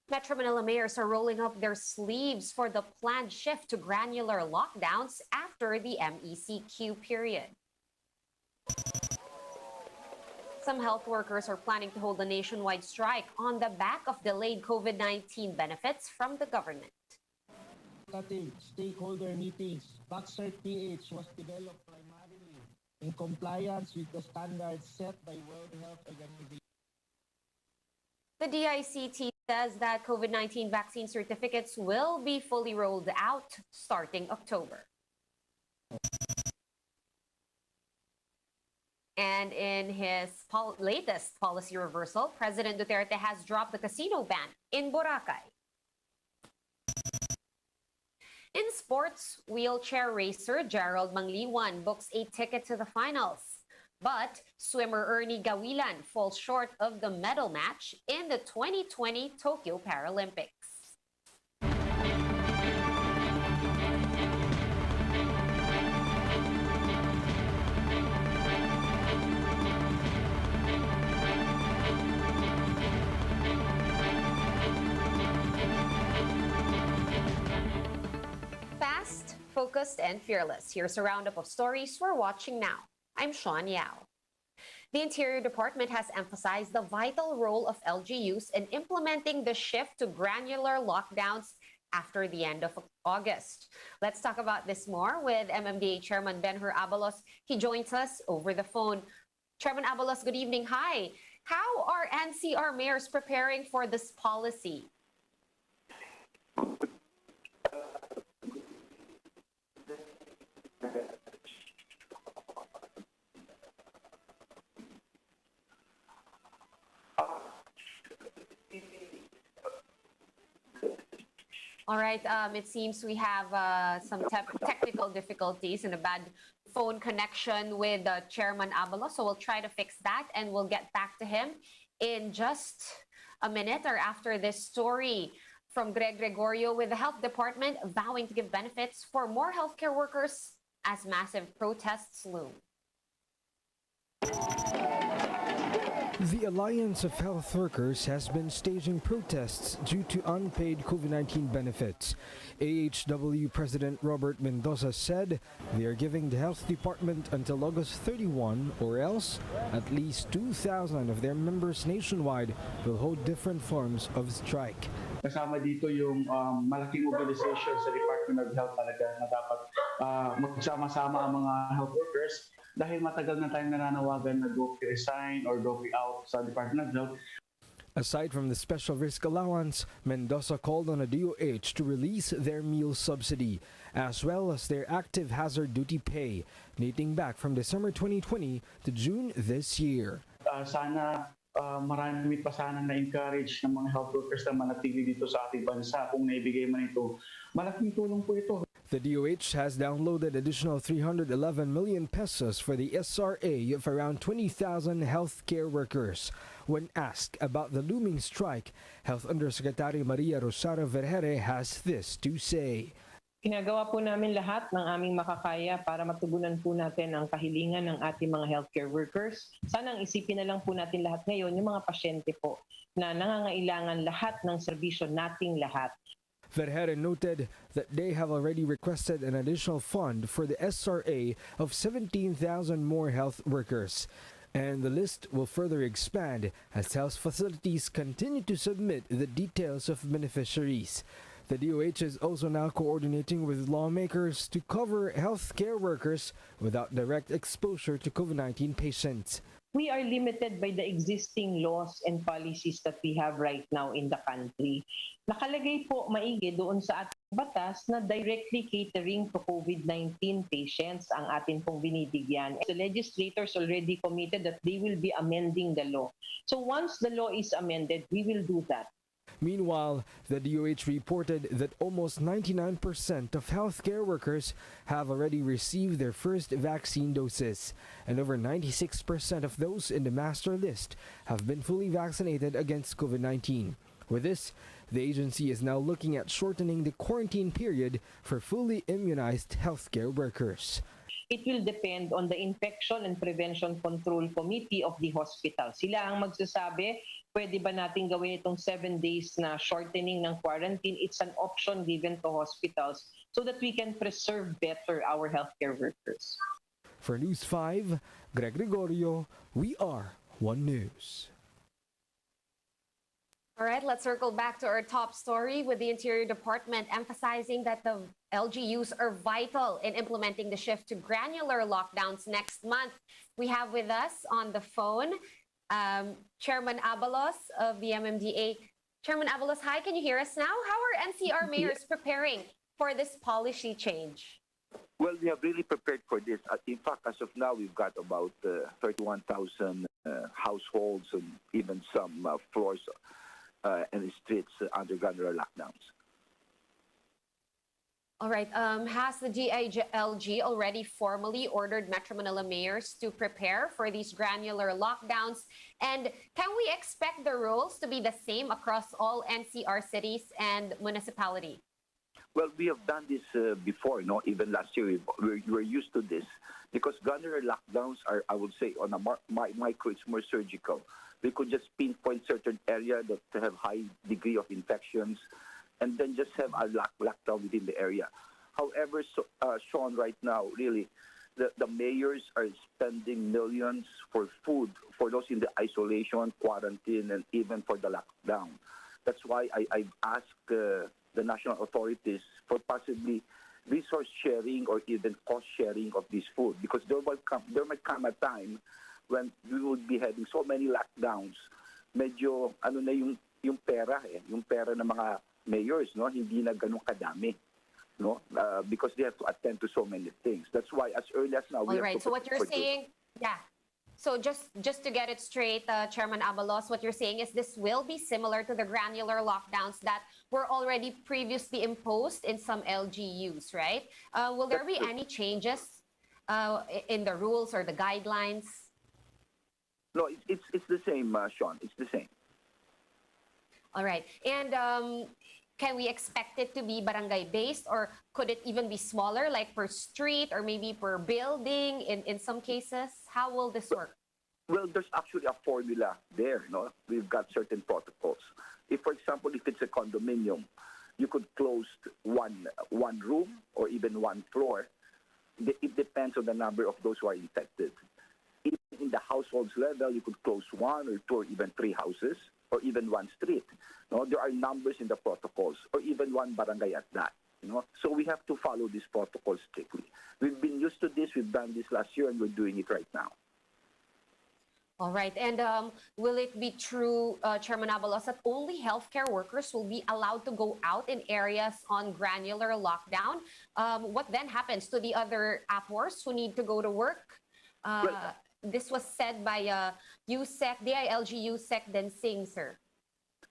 Metro Manila mayors are rolling up their sleeves for the planned shift to granular lockdowns after the MECQ period. Some health workers are planning to hold a nationwide strike on the back of delayed COVID-19 benefits from the government. Stakeholder meetings, VacCert-PH was developed primarily in compliance with the standards set by World Health Organization. The DICT says that COVID-19 vaccine certificates will be fully rolled out starting October. And in his latest policy reversal, President Duterte has dropped the casino ban in Boracay. In sports, wheelchair racer Gerald Mangliwan books a ticket to the finals. But swimmer Ernie Gawilan falls short of the medal match in the 2020 Tokyo Paralympics. Fast, focused, and fearless. Here's a roundup of stories we're watching now. I'm Sean Yao. The Interior Department has emphasized the vital role of LGUs in implementing the shift to granular lockdowns after the end of August. Let's talk about this more with MMDA Chairman Benhur Abalos. He joins us over the phone. Chairman Abalos, good evening. Hi. How are NCR mayors preparing for this policy? All right, it seems we have some technical difficulties and a bad phone connection with Chairman Abalos, so we'll try to fix that and we'll get back to him in just a minute or after this story from Greg Gregorio with the Health Department vowing to give benefits for more healthcare workers as massive protests loom. The Alliance of Health Workers has been staging protests due to unpaid COVID-19 benefits. HCW President Robert Mendoza said they are giving the Health Department until August 31 or else at least 2,000 of their members nationwide will hold different forms of strike. Kasama dito yung malaking mobilization sa Department of Health talaga na dapat magsama-sama ang mga health workers dahil matagal na tayong nananawagan na go resign or go out sa Department of Health. Aside from the special risk allowance, Mendoza called on the DOH to release their meal subsidy, as well as their active hazard duty pay, dating back from December 2020 to June this year. Sana marami pa sana na-encourage ng mga health workers na manatili dito sa ating bansa. Kung naibigay man ito, malaking tulong po ito. The DOH has downloaded additional 311 million pesos for the SRA of around 20,000 healthcare workers. When asked about the looming strike, Health Undersecretary Maria Rosario Vergere has this to say. Ginagawa po namin lahat ng aming makakaya para matugunan po natin ang kahilingan ng ating mga healthcare workers. Sanang isipin na lang po natin lahat ngayon yung mga pasyente po na nangangailangan lahat ng serbisyo nating lahat. Vergere noted that they have already requested an additional fund for the SRA of 17,000 more health workers. And the list will further expand as health facilities continue to submit the details of beneficiaries. The DOH is also now coordinating with lawmakers to cover healthcare workers without direct exposure to COVID-19 patients. We are limited by the existing laws and policies that we have right now in the country. Nakalagay po maigi doon sa ating batas na directly catering to COVID-19 patients ang atin pong binibigyan. The legislators already committed that they will be amending the law. So once the law is amended, we will do that. Meanwhile, the DOH reported that almost 99% of healthcare workers have already received their first vaccine doses, and over 96% of those in the master list have been fully vaccinated against COVID-19. With this, the agency is now looking at shortening the quarantine period for fully immunized healthcare workers. It will depend on the Infection and Prevention Control Committee of the hospital. Sila ang magsasabi pwede ba natin gawin itong 7 days na shortening ng quarantine? It's an option given to hospitals so that we can preserve better our healthcare workers. For News 5, Greg Gregorio, we are One News. All right, let's circle back to our top story with the Interior Department emphasizing that the LGUs are vital in implementing the shift to granular lockdowns next month. We have with us on the phone Chairman Abalos of the MMDA. Chairman Abalos, hi, can you hear us now? How are NCR mayors preparing for this policy change? Well, we have really prepared for this. In fact, as of now, we've got about 31,000 households and even some floors and streets under granular lockdowns. All right. Has the DILG already formally ordered Metro Manila mayors to prepare for these granular lockdowns? And can we expect the rules to be the same across all NCR cities and municipality? Well, we have done this before, even last year. We're used to this because granular lockdowns are, I would say, on a micro, it's more surgical. We could just pinpoint certain area that have high degree of infections and then just have a lockdown within the area. However, Sean, right now, really, the mayors are spending millions for food for those in the isolation, quarantine, and even for the lockdown. That's why I've asked the national authorities for possibly resource sharing or even cost sharing of this food because there might come a time when we would be having so many lockdowns, medyo yung pera yung pera ng mga mayors, hindi na ganun kadami, because they have to attend to so many things. That's why as early as now we All right. So what you're saying, yeah. So just to get it straight, Chairman Abalos, what you're saying is this will be similar to the granular lockdowns that were already previously imposed in some LGUs, right? Will there be any changes in the rules or the guidelines? No, it's the same, Sean. It's the same. All right. And can we expect it to be barangay-based or could it even be smaller, like per street or maybe per building in some cases? How will this work? Well, there's actually a formula there. We've got certain protocols. If, for example, if it's a condominium, you could close one room or even one floor. It depends on the number of those who are infected. In the households level, you could close one or two or even three houses or even one street. There are numbers in the protocols or even one barangay at that. So we have to follow these protocols strictly. We've been used to this. We've done this last year and we're doing it right now. All right. And will it be true, Chairman Abalos, that only healthcare workers will be allowed to go out in areas on granular lockdown? What then happens to the other APORs who need to go to work? This was said by USEC, DILG USEC Densing, sir.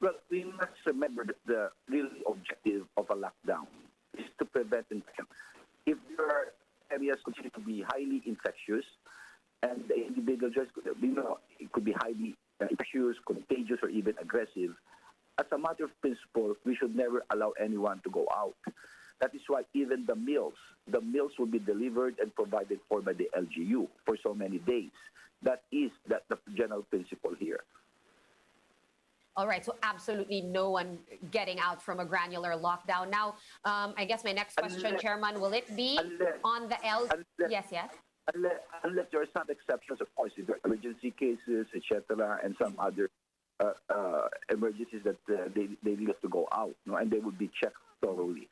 Well, we must remember that the real objective of a lockdown is to prevent infection. If there are areas continue to be highly infectious, and the individual just, it could be highly infectious, contagious, or even aggressive, as a matter of principle, we should never allow anyone to go out. That is why even the meals will be delivered and provided for by the LGU for so many days. That is the general principle here. All right, so absolutely no one getting out from a granular lockdown. Now, I guess my next question, Chairman, will it be on the Yes. Unless there are some exceptions, of course, if there are emergency cases, etc., and some other emergencies that they need us to go out, and they would be checked thoroughly.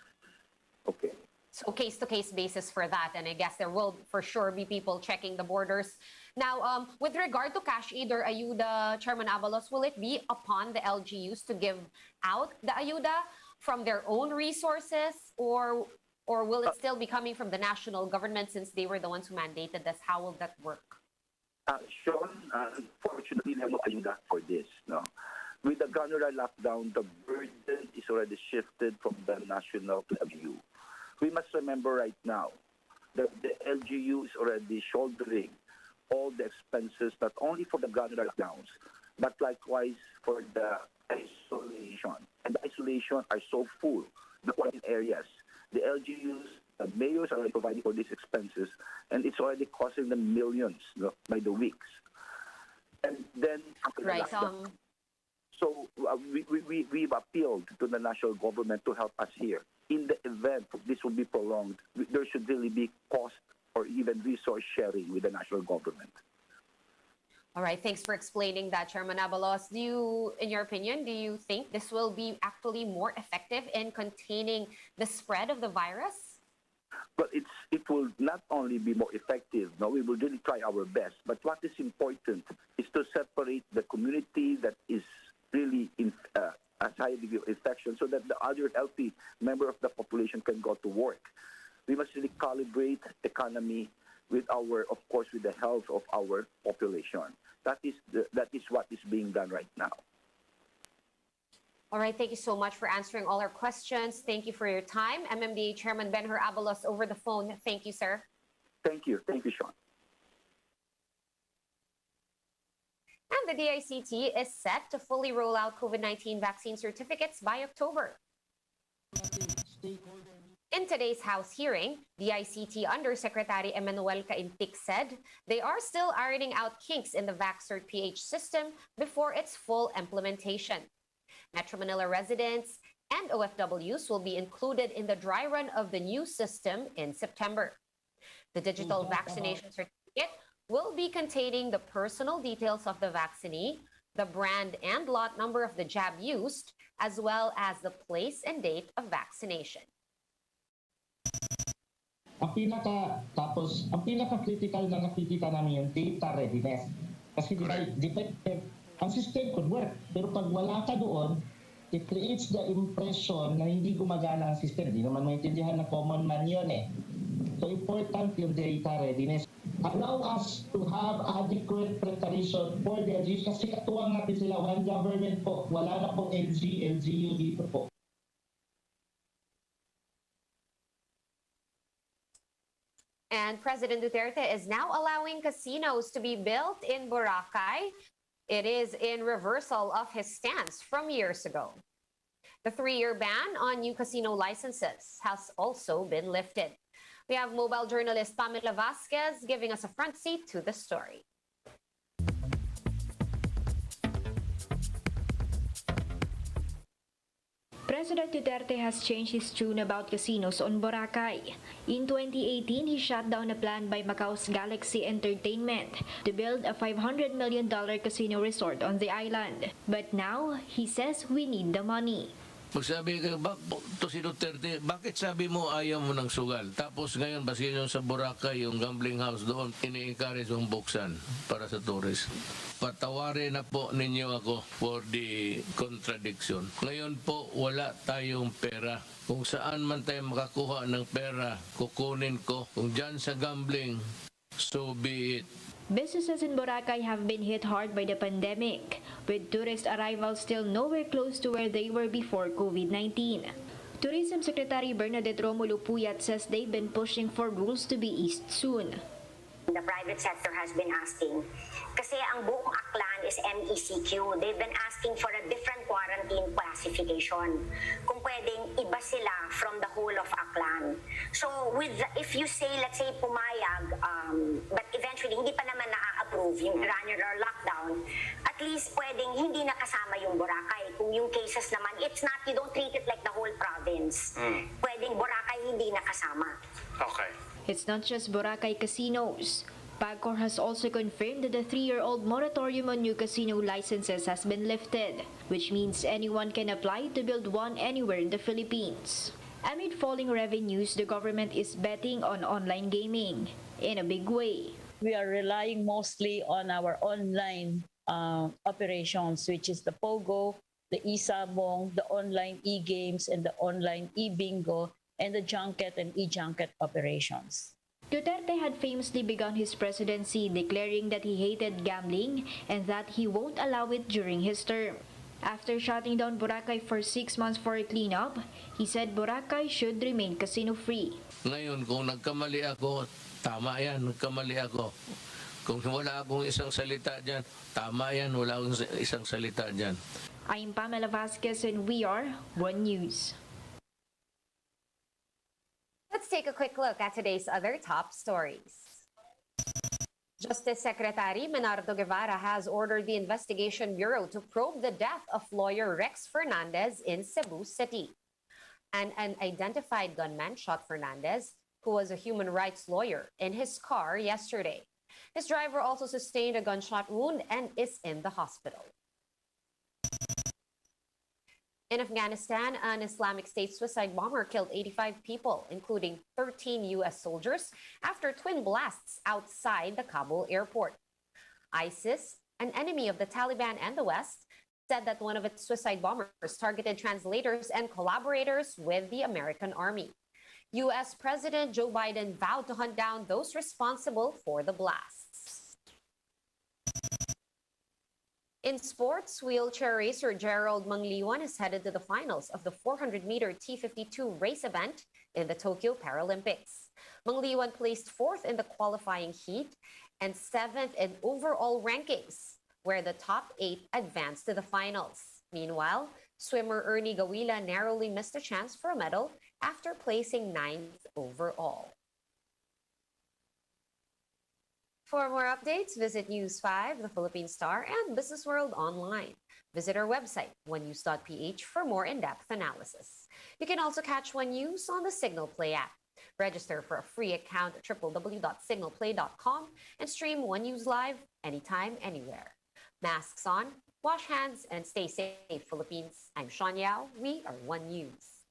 Okay. So case-to-case basis for that, and I guess there will for sure be people checking the borders. Now, with regard to cash aid or ayuda, Chairman Abalos, will it be upon the LGUs to give out the ayuda from their own resources, or will it still be coming from the national government since they were the ones who mandated this? How will that work? Sean, unfortunately, we have no ayuda for this. No, with the granular lockdown, the burden is already shifted from the national to LGU. We must remember right now that the LGU is already shouldering all the expenses, not only for the granular lockdowns, but likewise for the isolation. And the isolation are so full, the quarantine areas. The LGUs, the mayors are already providing for these expenses, and it's already costing them millions by the weeks. And then after the Right. lockdown, So we've appealed to the national government to help us here. In the event this will be prolonged, there should really be cost or even resource sharing with the national government. All right, thanks for explaining that, Chairman Abalos. In your opinion, do you think this will be actually more effective in containing the spread of the virus? But it will not only be more effective, no, we will really try our best. But what is important is to separate the community that is really a high degree of infection so that the other healthy member of the population can go to work. We must really calibrate economy with of course, with the health of our population. That is what is being done right now. All right, thank you so much for answering all our questions. Thank you for your time. MMDA Chairman Benhur Abalos over the phone. Thank you, sir. Thank you, Sean. And the DICT is set to fully roll out COVID-19 vaccine certificates by October. In today's House hearing, DICT Undersecretary Emmanuel Caintic said they are still ironing out kinks in the VaxCert PH system before its full implementation. Metro Manila residents and OFWs will be included in the dry run of the new system in September. The digital vaccination certificate will be containing the personal details of the vaccinee, the brand and lot number of the jab used, as well as the place and date of vaccination. Ang pinaka-critical na nakikita namin yung data readiness. Kasi defective, ang system could work. Pero pag wala ka doon, it creates the impression na hindi gumagana ang system. Hindi naman maintindihan na common man yun eh. So important yung data readiness. Allow us to have adequate preparation for the LGUs kasi katuwang natin sila. One government po, wala na pong LGU dito po. And President Duterte is now allowing casinos to be built in Boracay. It is in reversal of his stance from years ago. The 3-year ban on new casino licenses has also been lifted. We have mobile journalist Pamela Vasquez giving us a front seat to the story. President Duterte has changed his tune about casinos on Boracay. In 2018, he shut down a plan by Macau's Galaxy Entertainment to build a $500 million casino resort on the island. But now, he says we need the money. Magsabi ka, to si Duterte, bakit sabi mo ayaw mo ng sugal? Tapos ngayon, baski yung sa Boracay, yung gambling house doon, ini-encourage yung buksan para sa tourist. Patawarin na po ninyo ako for the contradiction. Ngayon po, wala tayong pera. Kung saan man tayo makakuha ng pera, kukunin ko. Kung dyan sa gambling, so be it. Businesses in Boracay have been hit hard by the pandemic, with tourist arrivals still nowhere close to where they were before COVID-19. Tourism Secretary Bernadette Romulo Puyat says they've been pushing for rules to be eased soon. The private sector has been asking. Kasi ang buong Aklan is MECQ. They've been asking for a different quarantine classification. Kung pwedeng iba sila from the whole of Aklan. So if you say, let's say pumayag, but eventually hindi pa naman na-approve yung granular lockdown, at least pwedeng hindi nakasama yung Boracay. Kung yung cases naman, it's not, you don't treat it like the whole province. Pwedeng Boracay hindi nakasama. Okay. It's not just Boracay casinos. PAGCOR has also confirmed that the 3-year-old moratorium on new casino licenses has been lifted, which means anyone can apply to build one anywhere in the Philippines. Amid falling revenues, the government is betting on online gaming in a big way. We are relying mostly on our online operations, which is the POGO, the eSabong, the online e-games, and the online e-bingo, and the junket and e-junket operations. Duterte had famously begun his presidency declaring that he hated gambling and that he won't allow it during his term. After shutting down Boracay for 6 months for a cleanup, he said Boracay should remain casino-free. Ngayon, kung nagkamali ako, tama yan, nagkamali ako. Kung wala akong isang salita dyan, tama yan, wala akong isang salita dyan. I'm Pamela Vasquez and we are One News. Let's take a quick look at today's other top stories. Justice Secretary Menardo Guevara has ordered the Investigation Bureau to probe the death of lawyer Rex Fernandez in Cebu City. An unidentified gunman shot Fernandez, who was a human rights lawyer, in his car yesterday. His driver also sustained a gunshot wound and is in the hospital. In Afghanistan, an Islamic State suicide bomber killed 85 people, including 13 U.S. soldiers, after twin blasts outside the Kabul airport. ISIS, an enemy of the Taliban and the West, said that one of its suicide bombers targeted translators and collaborators with the American Army. U.S. President Joe Biden vowed to hunt down those responsible for the blasts. In sports, wheelchair racer Gerald Mangliwan is headed to the finals of the 400-meter T52 race event in the Tokyo Paralympics. Mangliwan placed fourth in the qualifying heat and seventh in overall rankings, where the top 8 advanced to the finals. Meanwhile, swimmer Ernie Gawila narrowly missed a chance for a medal after placing 9th overall. For more updates, visit News 5, the Philippine Star, and Business World online. Visit our website, onenews.ph, for more in-depth analysis. You can also catch One News on the Signal Play app. Register for a free account at www.signalplay.com and stream One News live anytime, anywhere. Masks on, wash hands, and stay safe, Philippines. I'm Sean Yao. We are One News.